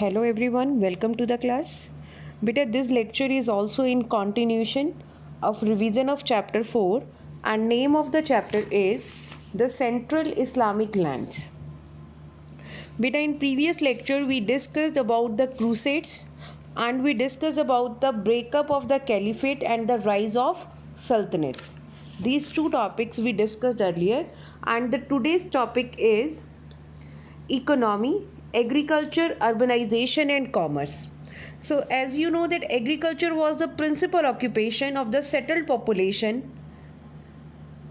Hello everyone, welcome to the class. Beta, this lecture is also in continuation of revision of chapter 4 and name of the chapter is the Central Islamic Lands. Beta, in previous lecture we discussed about the Crusades and we discussed about the breakup of the Caliphate and the rise of Sultanates. These two topics we discussed earlier, and the today's topic is economy, agriculture, urbanization and commerce. So as you know that agriculture was the principal occupation of the settled population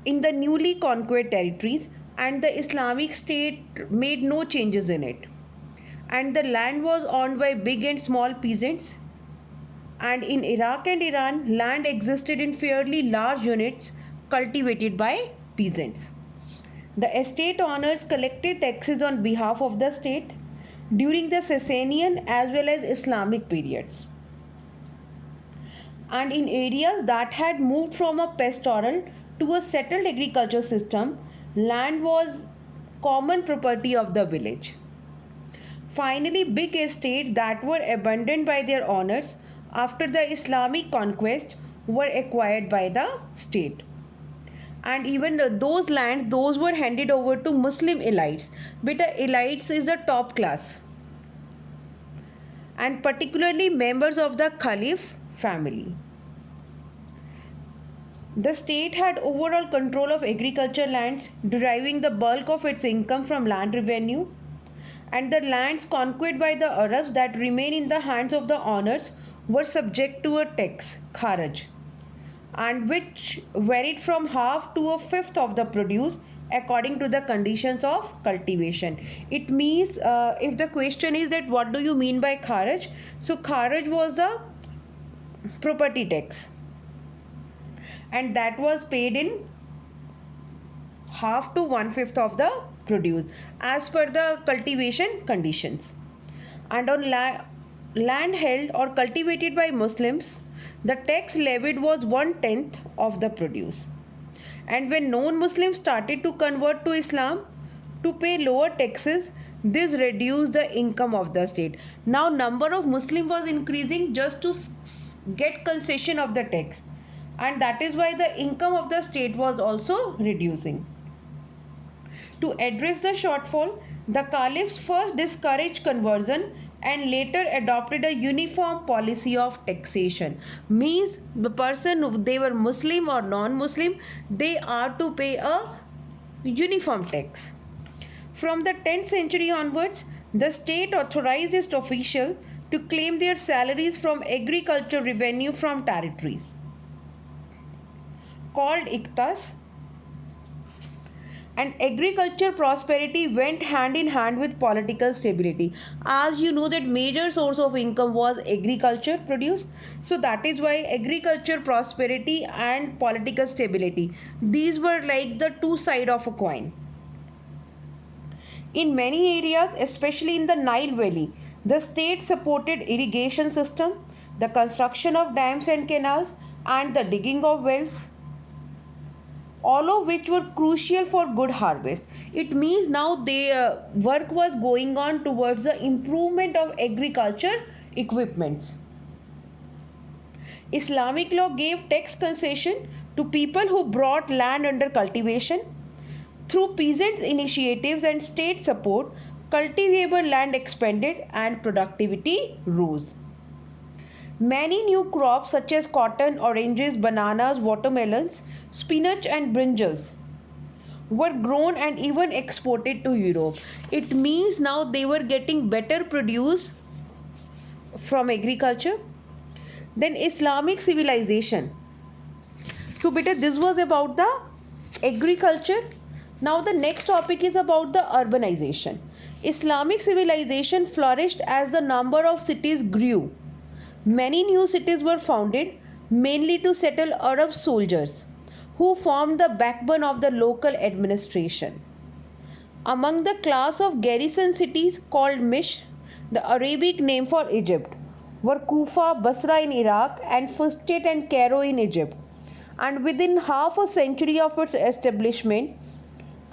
in the newly conquered territories, and the Islamic State made no changes in it. And the land was owned by big and small peasants. And in Iraq and Iran, land existed in fairly large units cultivated by peasants. The estate owners collected taxes on behalf of the state during the Sasanian as well as Islamic periods. And in areas that had moved from a pastoral to a settled agriculture system, land was common property of the village. Finally, big estates that were abandoned by their owners after the Islamic conquest were acquired by the state. And even those lands, those were handed over to Muslim elites. But the elites is the top class, and particularly members of the Caliph family. The state had overall control of agriculture lands, deriving the bulk of its income from land revenue, and the lands conquered by the Arabs that remain in the hands of the owners were subject to a tax, kharaj, and which varied from half to a fifth of the produce according to the conditions of cultivation. It means if the question is that what do you mean by kharaj, so kharaj was the property tax, and that was paid in half to one-fifth of the produce as per the cultivation conditions. And on land held or cultivated by Muslims, the tax levied was 1/10 of the produce. And when non-Muslims started to convert to Islam to pay lower taxes, this reduced the income of the state. Now number of Muslims was increasing just to get concession of the tax, and that is why the income of the state was also reducing. To address the shortfall, the caliphs first discouraged conversion and later adopted a uniform policy of taxation. Means the person, they were Muslim or non-Muslim, they are to pay a uniform tax. From the 10th century onwards, the state authorized its officials to claim their salaries from agriculture revenue from territories called iktas, and agriculture prosperity went hand in hand with political stability. As you know that major source of income was agriculture produce, so that is why agriculture prosperity and political stability, these were like the two sides of a coin. In many areas, especially in the Nile Valley, the state supported irrigation system, the construction of dams and canals, and the digging of wells, all of which were crucial for good harvest. It means now the work was going on towards the improvement of agriculture equipments. Islamic law gave tax concession to people who brought land under cultivation. Through peasant initiatives and state support, cultivable land expanded and productivity rose. Many new crops such as cotton, oranges, bananas, watermelons, spinach and brinjals were grown and even exported to Europe. It means now they were getting better produce from agriculture. Then Islamic civilization. So beta, this was about the agriculture. Now the next topic is about the urbanization. Islamic civilization flourished as the number of cities grew. Many new cities were founded, mainly to settle Arab soldiers, who formed the backbone of the local administration. Among the class of garrison cities called Mish, the Arabic name for Egypt, were Kufa, Basra in Iraq, and Fustat and Cairo in Egypt. And within half a century of its establishment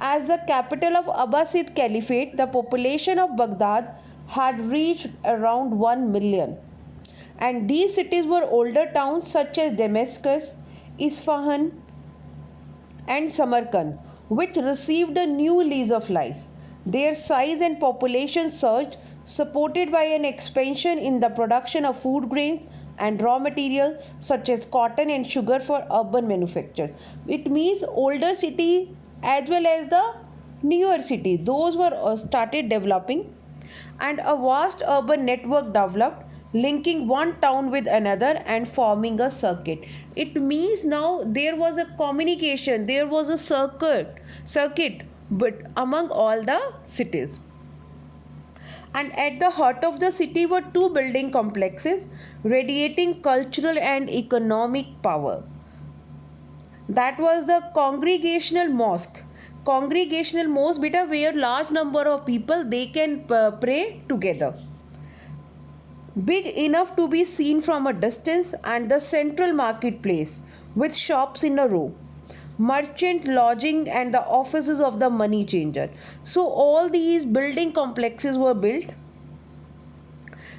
as the capital of Abbasid Caliphate, the population of Baghdad had reached around 1 million. And these cities were older towns such as Damascus, Isfahan, and Samarkand, which received a new lease of life. Their size and population surged, supported by an expansion in the production of food grains and raw materials such as cotton and sugar for urban manufacture. It means older city as well as the newer cities. Those were started developing, and a vast urban network developed, linking one town with another and forming a circuit. It means now there was a communication, there was a circuit but among all the cities. And at the heart of the city were two building complexes radiating cultural and economic power. That was the congregational mosque beta, where large number of people they can pray together, big enough to be seen from a distance, and the central marketplace with shops in a row, merchant lodging, and the offices of the money changer. So all these building complexes were built.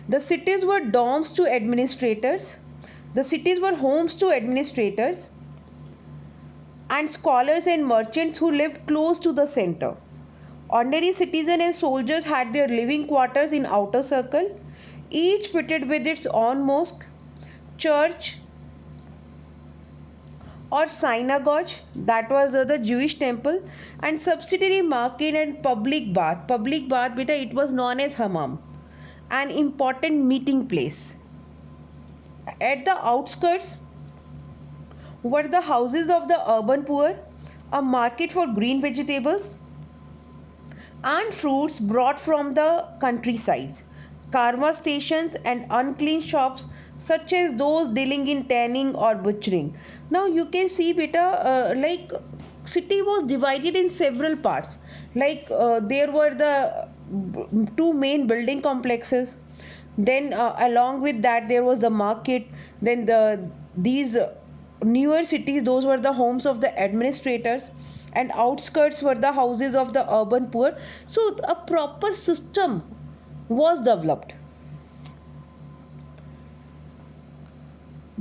The cities were domes to administrators, the cities were homes to administrators and scholars and merchants who lived close to the center. Ordinary citizens and soldiers had their living quarters in outer circle, each fitted with its own mosque, church, or synagogue, that was the Jewish temple, and subsidiary market and public bath. Public bath, beta, it was known as hammam, an important meeting place. At the outskirts were the houses of the urban poor, a market for green vegetables and fruits brought from the countrysides, karma stations, and unclean shops such as those dealing in tanning or butchering. Now you can see beta, like city was divided in several parts. Like there were the two main building complexes. Then along with that there was the market. Then these newer cities, those were the homes of the administrators, and outskirts were the houses of the urban poor. So a proper system was developed.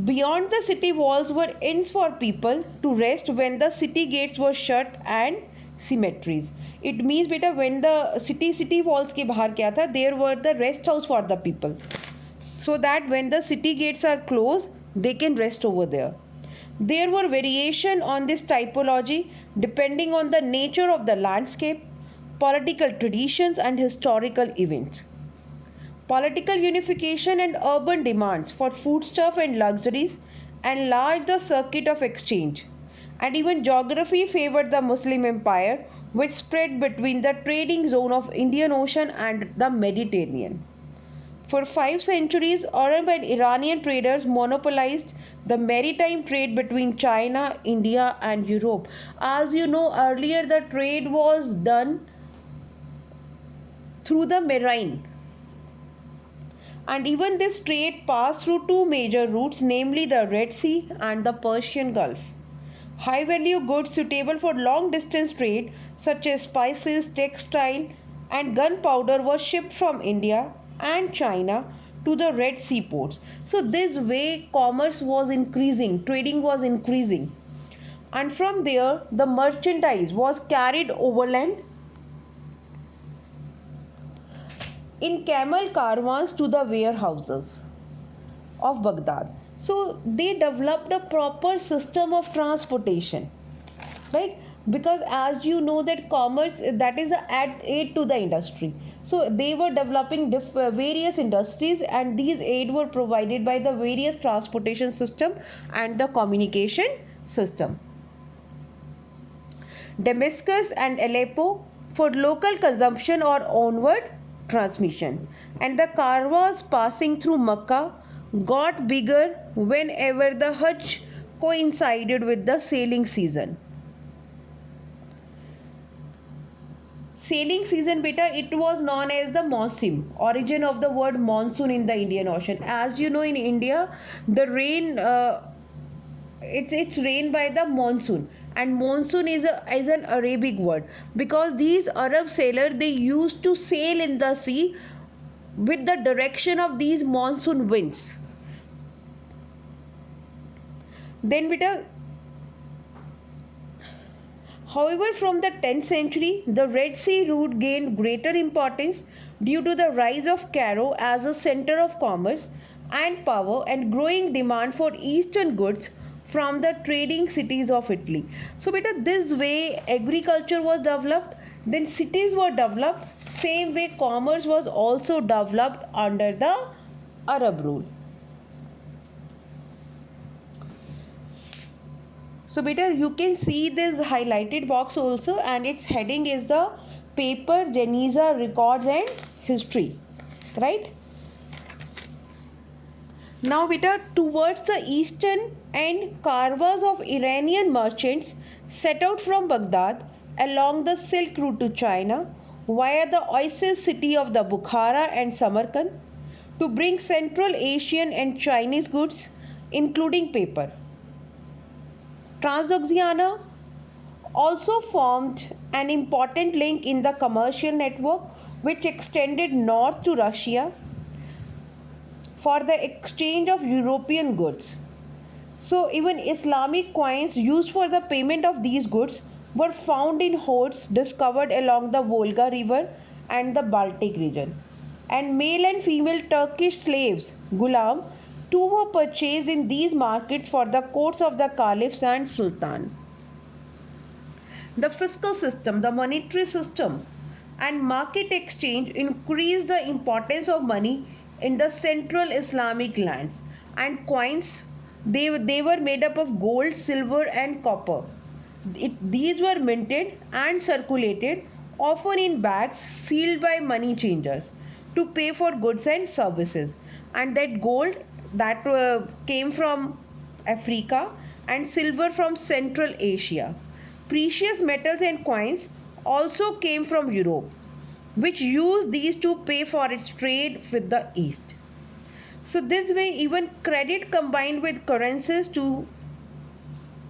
Beyond the city walls were inns for people to rest when the city gates were shut, and cemeteries. It means beta, when the city walls के बाहर क्या था, there were the rest house for the people, so that when the city gates are closed they can rest over there. There were variation on this typology depending on the nature of the landscape, political traditions, and historical events. Political unification and urban demands for foodstuff and luxuries enlarged the circuit of exchange, and even geography favored the Muslim empire, which spread between the trading zone of Indian Ocean and the Mediterranean. For 5 centuries, Arab and Iranian traders monopolized the maritime trade between China, India, and Europe. As you know, earlier the trade was done through the marine, and even this trade passed through two major routes, namely the Red Sea and the Persian Gulf. High value goods suitable for long distance trade, such as spices, textile, and gunpowder, were shipped from India and China to the Red Sea ports. So, this way, commerce was increasing, trading was increasing, and from there, the merchandise was carried overland in camel caravans to the warehouses of Baghdad. So they developed a proper system of transportation, right? Because as you know that commerce, that is a aid to the industry. So they were developing various industries, and these aid were provided by the various transportation system and the communication system. Damascus and Aleppo for local consumption or onward transmission, and the caravans passing through Mecca got bigger whenever the Hajj coincided with the sailing season. Sailing season beta, it was known as the monsoon, origin of the word monsoon in the Indian Ocean. As you know, in India the rain, it's rain by the monsoon, and monsoon is an Arabic word, because these Arab sailors, they used to sail in the sea with the direction of these monsoon winds. Then beta, however, from the 10th century, the Red Sea route gained greater importance due to the rise of Cairo as a center of commerce and power and growing demand for eastern goods from the trading cities of Italy. So, beta, this way agriculture was developed, then cities were developed, same way commerce was also developed under the Arab rule. So beta, you can see this highlighted box also, and its heading is the paper Geniza records and history, right? Now beta, towards the eastern end, caravans of Iranian merchants set out from Baghdad along the Silk Route to China via the oasis city of the Bukhara and Samarkand to bring Central Asian and Chinese goods including paper. Transoxiana also formed an important link in the commercial network which extended north to Russia for the exchange of European goods. So even Islamic coins used for the payment of these goods were found in hoards discovered along the Volga River and the Baltic region. And male and female Turkish slaves, gulam, too were purchased in these markets for the courts of the caliphs and sultan. The fiscal system, the monetary system, and market exchange increased the importance of money in the central Islamic lands. And coins, they were made up of gold, silver, and copper. These were minted and circulated, often in bags sealed by money changers, to pay for goods and services. And that gold that came from Africa and silver from Central Asia. Precious metals and coins also came from Europe, which used these to pay for its trade with the East. So this way even credit combined with currencies to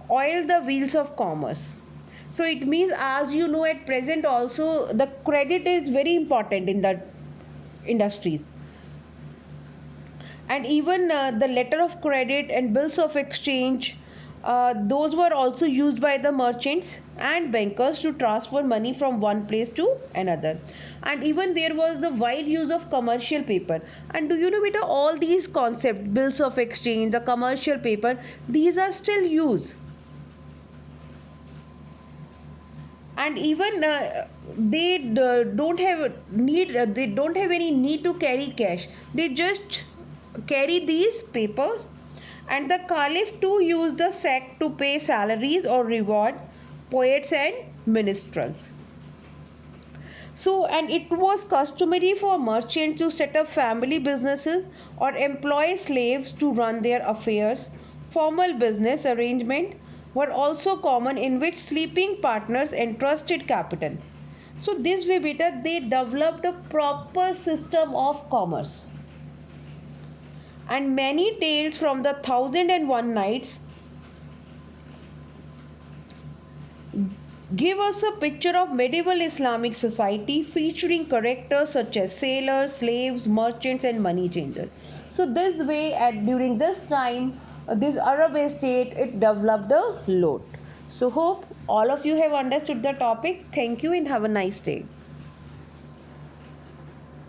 oil the wheels of commerce. So it means, as you know, at present also the credit is very important in the industries. And even the letter of credit and bills of exchange, those were also used by the merchants and bankers to transfer money from one place to another. And even there was the wide use of commercial paper. And do you know, beta, all these concepts, bills of exchange, the commercial paper, these are still used. And even they don't have any need to carry cash. They just carry these papers. And the caliph too used the sack to pay salaries or reward poets and minstrels. So, and it was customary for merchants to set up family businesses or employ slaves to run their affairs. Formal business arrangement were also common, in which sleeping partners entrusted capital. So this way, beta, they developed a proper system of commerce. And many tales from the Thousand and One Nights give us a picture of medieval Islamic society featuring characters such as sailors, slaves, merchants, and money changers. So this way, during this time, this Arab estate, it developed a lot. So hope all of you have understood the topic. Thank you and have a nice day.